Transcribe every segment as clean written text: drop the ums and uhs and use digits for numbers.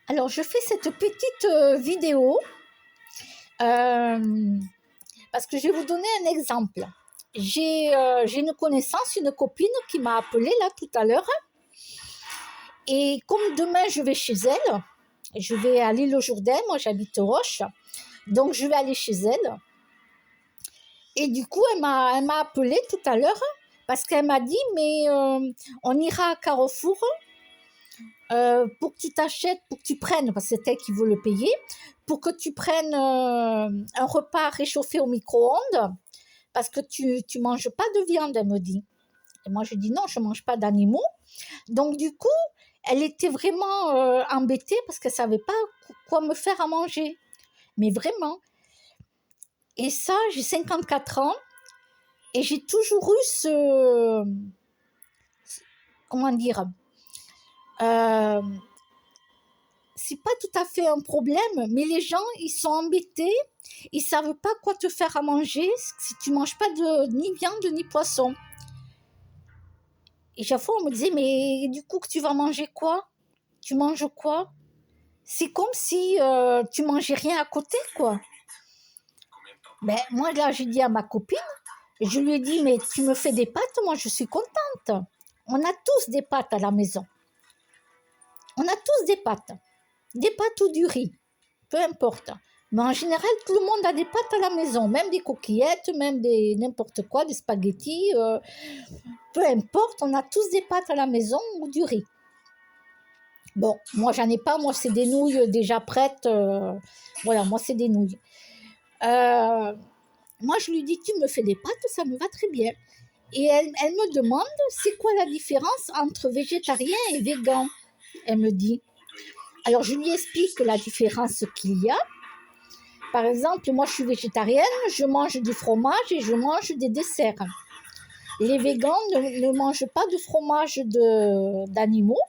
Alors, je fais cette petite vidéo parce que je vais vous donner un exemple. J'ai une connaissance, une copine qui m'a appelée là tout à l'heure. Et comme demain, je vais chez elle, je vais à l'île au Jourdain, moi j'habite Roche, donc je vais aller chez elle. Et du coup, elle m'a appelée tout à l'heure parce qu'elle m'a dit, mais on ira à Carrefour pour que tu t'achètes, pour que tu prennes, parce que c'est elle qui veut le payer, pour que tu prennes un repas réchauffé au micro-ondes, parce que tu manges pas de viande, elle me dit. Et moi, je dis non, je mange pas d'animaux. Donc, du coup, elle était vraiment embêtée parce qu'elle savait pas quoi me faire à manger. Mais vraiment. Et ça, j'ai 54 ans et j'ai toujours eu comment dire, c'est pas tout à fait un problème, mais les gens, ils sont embêtés, ils savent pas quoi te faire à manger si tu manges pas ni viande ni poisson. Et chaque fois, on me disait, mais du coup, que tu vas manger quoi? Tu manges quoi? C'est comme si tu mangeais rien à côté, quoi. Ben, moi, là, j'ai dit à ma copine, je lui ai dit, mais tu me fais des pâtes, moi, je suis contente. On a tous des pâtes à la maison. On a tous des pâtes ou du riz, peu importe. Mais en général, tout le monde a des pâtes à la maison, même des coquillettes, même des n'importe quoi, des spaghettis, peu importe, on a tous des pâtes à la maison ou du riz. Bon, moi, j'en ai pas, moi, c'est des nouilles déjà prêtes. Voilà, moi, c'est des nouilles. Moi, je lui dis, tu me fais des pâtes, ça me va très bien. Et elle me demande, c'est quoi la différence entre végétarien et végan? Elle me dit. Alors, je lui explique la différence qu'il y a. Par exemple, moi, je suis végétarienne, je mange du fromage et je mange des desserts. Les végans ne mangent pas de fromage d'animaux,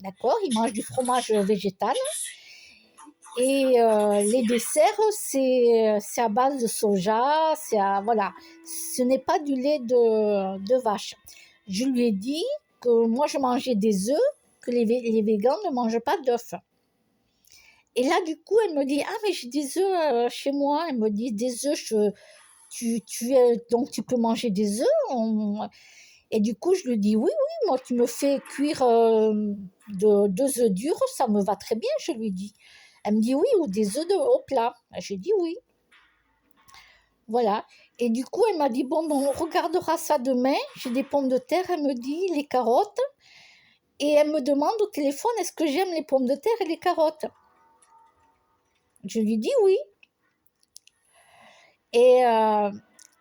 d'accord? Ils mangent du fromage végétal. Et les desserts, c'est à base de soja, voilà. Ce n'est pas du lait de vache. Je lui ai dit que moi, je mangeais des œufs, que les végans ne mangent pas d'œufs. Et là, du coup, elle me dit, ah, mais j'ai des œufs chez moi. Elle me dit, des œufs, donc tu peux manger des œufs. Et du coup, je lui dis, oui, oui, moi, tu me fais cuire 2 œufs durs, ça me va très bien, je lui dis. Elle me dit, oui, ou des œufs au plat. J'ai dit, oui. Voilà. Et du coup, elle m'a dit, bon, on regardera ça demain. J'ai des pommes de terre, elle me dit, les carottes. Et elle me demande au téléphone, est-ce que j'aime les pommes de terre et les carottes? Je lui dis oui. Et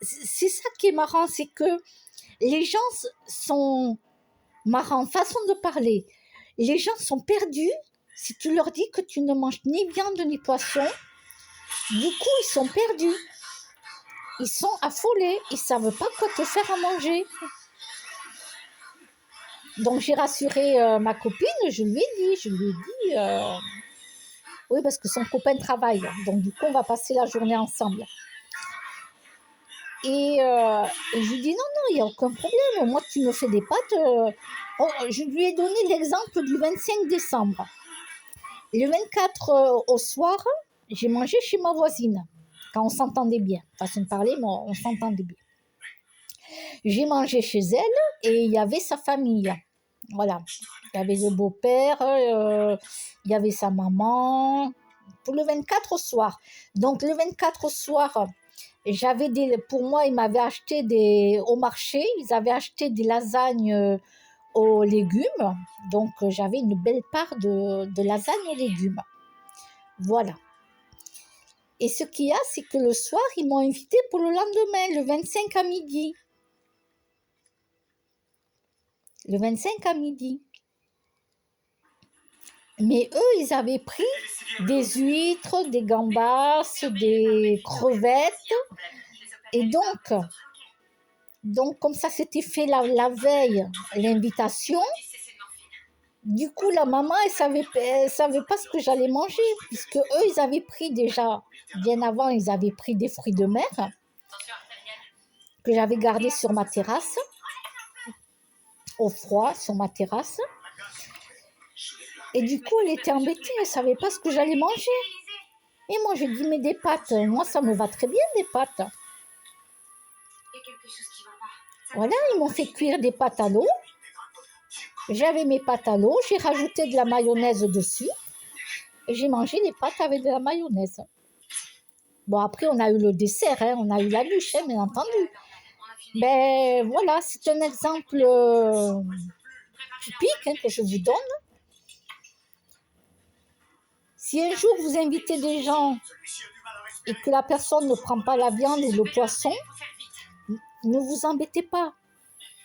c'est ça qui est marrant, c'est que les gens sont marrants, façon de parler. Les gens sont perdus si tu leur dis que tu ne manges ni viande ni poisson. Du coup, ils sont perdus. Ils sont affolés. Ils ne savent pas quoi te faire à manger. Donc, j'ai rassuré ma copine. Je lui ai dit, oui, parce que son copain travaille. Donc, du coup, on va passer la journée ensemble. Et je lui dis, non, il n'y a aucun problème. Moi, tu me fais des pâtes. Je lui ai donné l'exemple du 25 décembre. Le 24 au soir, j'ai mangé chez ma voisine, quand on s'entendait bien. Façon de parler, mais on s'entendait bien. J'ai mangé chez elle et il y avait sa famille. Voilà. Il y avait le beau-père, il y avait sa maman. Pour le 24 au soir. Donc, le 24 au soir, pour moi, ils m'avaient acheté au marché, ils avaient acheté des lasagnes aux légumes. Donc, j'avais une belle part de lasagne aux légumes. Voilà. Et ce qu'il y a, c'est que le soir, ils m'ont invité pour le lendemain, le 25 à midi. Le 25 à midi. Mais eux, ils avaient pris des huîtres, des gambas, des crevettes. Et donc comme ça s'était fait la veille, l'invitation, du coup, la maman, elle savait pas ce que j'allais manger, puisque eux, ils avaient pris déjà, bien avant, ils avaient pris des fruits de mer que j'avais gardés sur ma terrasse, au froid, sur ma terrasse. Et du coup, elle était embêtée, elle ne savait pas ce que j'allais manger. Et moi, j'ai dit, mais des pâtes, moi, ça me va très bien, des pâtes. Voilà, ils m'ont fait cuire des pâtes à l'eau. J'avais mes pâtes à l'eau, j'ai rajouté de la mayonnaise dessus. Et j'ai mangé les pâtes avec de la mayonnaise. Bon, après, on a eu le dessert, hein, on a eu la bûche, hein, bien entendu. Ben voilà, c'est un exemple typique hein, que je vous donne. Si un jour vous invitez des gens et que la personne ne prend pas la viande ou le poisson, ne vous embêtez pas.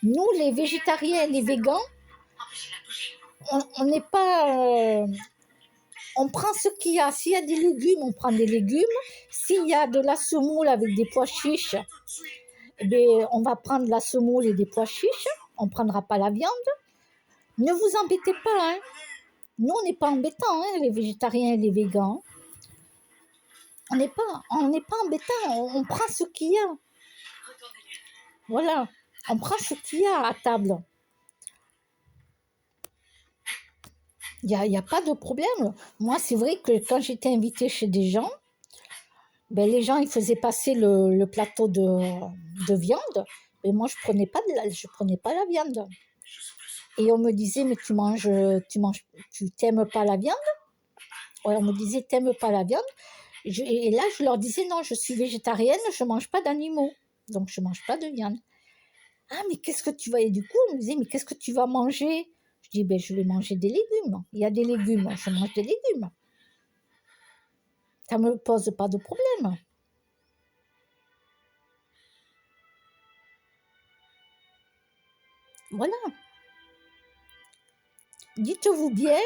Nous, les végétariens et les végans, on n'est pas... on prend ce qu'il y a. S'il y a des légumes, on prend des légumes. S'il y a de la semoule avec des pois chiches, eh bien, on va prendre la semoule et des pois chiches. On ne prendra pas la viande. Ne vous embêtez pas. Hein. Nous, on n'est pas embêtants, hein, les végétariens et les végans. On n'est pas embêtants. On prend ce qu'il y a. Voilà. On prend ce qu'il y a à table. Il n'y a pas de problème. Moi, c'est vrai que quand j'étais invitée chez des gens, ben, les gens, ils faisaient passer le plateau de viande, mais moi, je prenais pas la viande. Et on me disait, mais tu t'aimes pas la viande? Ouais, on me disait, t'aimes pas la viande? Et là, je leur disais, non, je suis végétarienne, je mange pas d'animaux, donc je mange pas de viande. Ah, mais qu'est-ce que tu vas... Et du coup, on me disait, mais qu'est-ce que tu vas manger? Je dis, ben, je vais manger des légumes. Il y a des légumes, je mange des légumes. Ça me pose pas de problème. Voilà. Dites-vous bien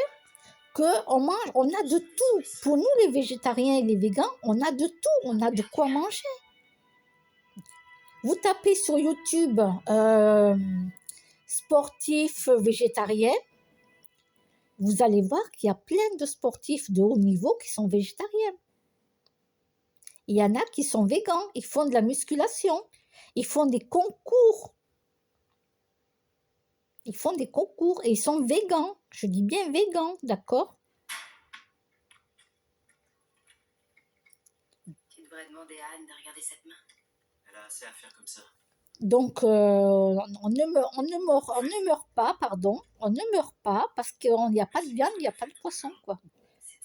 qu'on mange, on a de tout. Pour nous, les végétariens et les végans, on a de tout. On a de quoi manger. Vous tapez sur YouTube sportifs végétariens, vous allez voir qu'il y a plein de sportifs de haut niveau qui sont végétariens. Il y en a qui sont végans, ils font de la musculation, ils font des concours. Ils font des concours et ils sont végans. Je dis bien végans, d'accord? Tu devrais demander à Anne de regarder cette main. Elle a assez à faire comme ça. Donc, on ne meurt pas, pardon. On ne meurt pas parce qu'il n'y a pas de viande, il n'y a pas de poisson, quoi.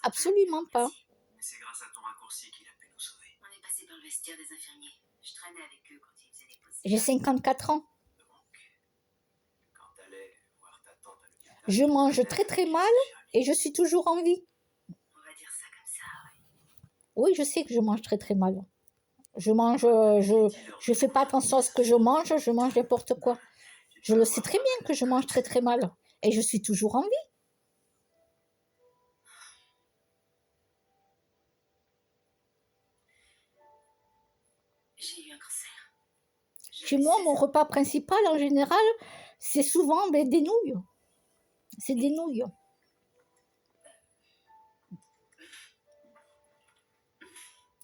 Absolument pas. Mais c'est grâce à ton raccourci qu'il a pu nous sauver. On est passé par le vestiaire des infirmiers. Je traînais avec eux quand ils faisaient les pauses. J'ai 54 ans. Quand t'allais voir ta tante à l'hôpital. Je mange très très mal et je suis toujours en vie. On va dire ça comme ça, ouais. Oui, je sais que je mange très très mal. Je fais pas attention à ce que je mange n'importe quoi. Je le sais très bien que je mange très très mal et je suis toujours en vie. J'ai eu un cancer. Chez moi, mon repas principal en général, c'est souvent des nouilles. C'est des nouilles.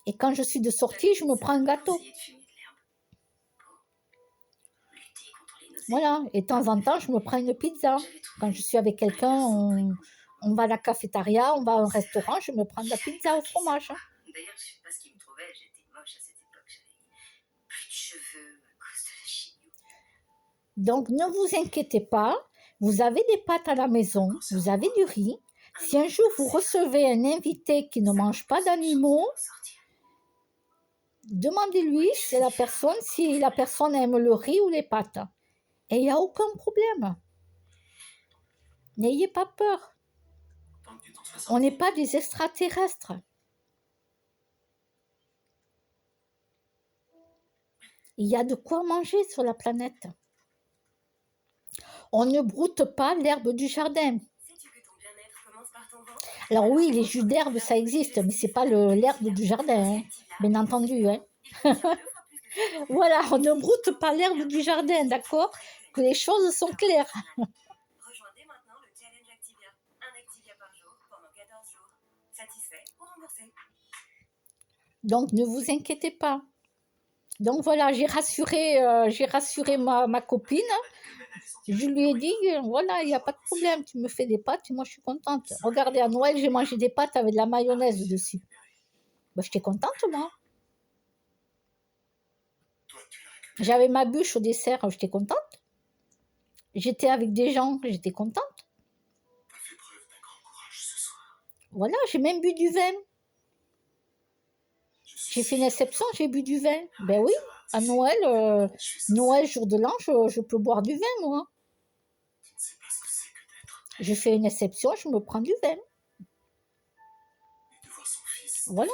Et quand je suis de sortie, je me prends un gâteau. Voilà, et de temps en temps, je me prends une pizza. Quand je suis avec quelqu'un, on va à la cafétéria, on va à un restaurant, je me prends de la pizza au fromage. D'ailleurs, je sais pas ce qui me trouvait, j'étais moche à cette époque, j'avais plus de cheveux à cause de la chimio. Donc, ne vous inquiétez pas, vous avez des pâtes à la maison, vous avez du riz. Si un jour vous recevez un invité qui ne mange pas d'animaux, demandez-lui si la personne aime le riz ou les pâtes. Et il n'y a aucun problème. N'ayez pas peur. On n'est pas des extraterrestres. Il y a de quoi manger sur la planète. On ne broute pas l'herbe du jardin. Alors oui, les jus d'herbe, ça existe, mais ce n'est pas l'herbe du jardin, hein, bien entendu. Hein. Voilà, on ne broute pas l'herbe du jardin, d'accord? Que les choses sont claires. Rejoignez maintenant le challenge Activia. Un Activia par jour pendant 14 jours. Satisfait ou remboursé. Donc, ne vous inquiétez pas. Donc voilà, j'ai rassuré ma copine. Je lui ai dit, voilà, il n'y a pas de problème, tu me fais des pâtes et moi je suis contente. Regardez, à Noël, j'ai mangé des pâtes avec de la mayonnaise dessus. Ben, j'étais contente, moi. J'avais ma bûche au dessert, j'étais contente. J'étais avec des gens, j'étais contente. Voilà, j'ai même bu du vin. J'ai fait une exception, j'ai bu du vin. Ben oui, à Noël, Noël, jour de l'an, je peux boire du vin, moi. Je fais une exception, je me prends du vin. Voilà.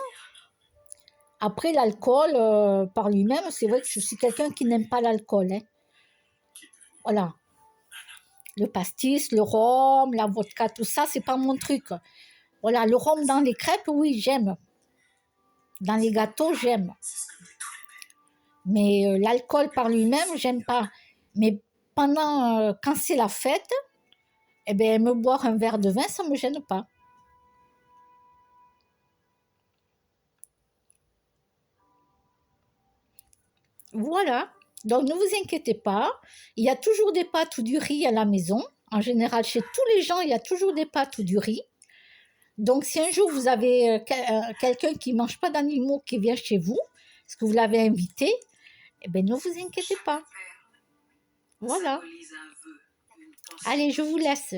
Après, l'alcool, par lui-même, c'est vrai que je suis quelqu'un qui n'aime pas l'alcool. Hein. Voilà. Le pastis, le rhum, la vodka, tout ça, c'est pas mon truc. Voilà, le rhum dans les crêpes, oui, j'aime. Dans les gâteaux, j'aime. Mais l'alcool par lui-même, j'aime pas. Mais pendant, quand c'est la fête, eh bien, me boire un verre de vin, ça me gêne pas. Voilà. Donc, ne vous inquiétez pas. Il y a toujours des pâtes ou du riz à la maison. En général, chez tous les gens, il y a toujours des pâtes ou du riz. Donc, si un jour vous avez quelqu'un qui ne mange pas d'animaux qui vient chez vous, parce que vous l'avez invité, eh bien, ne vous inquiétez pas. Voilà. Allez, je vous laisse.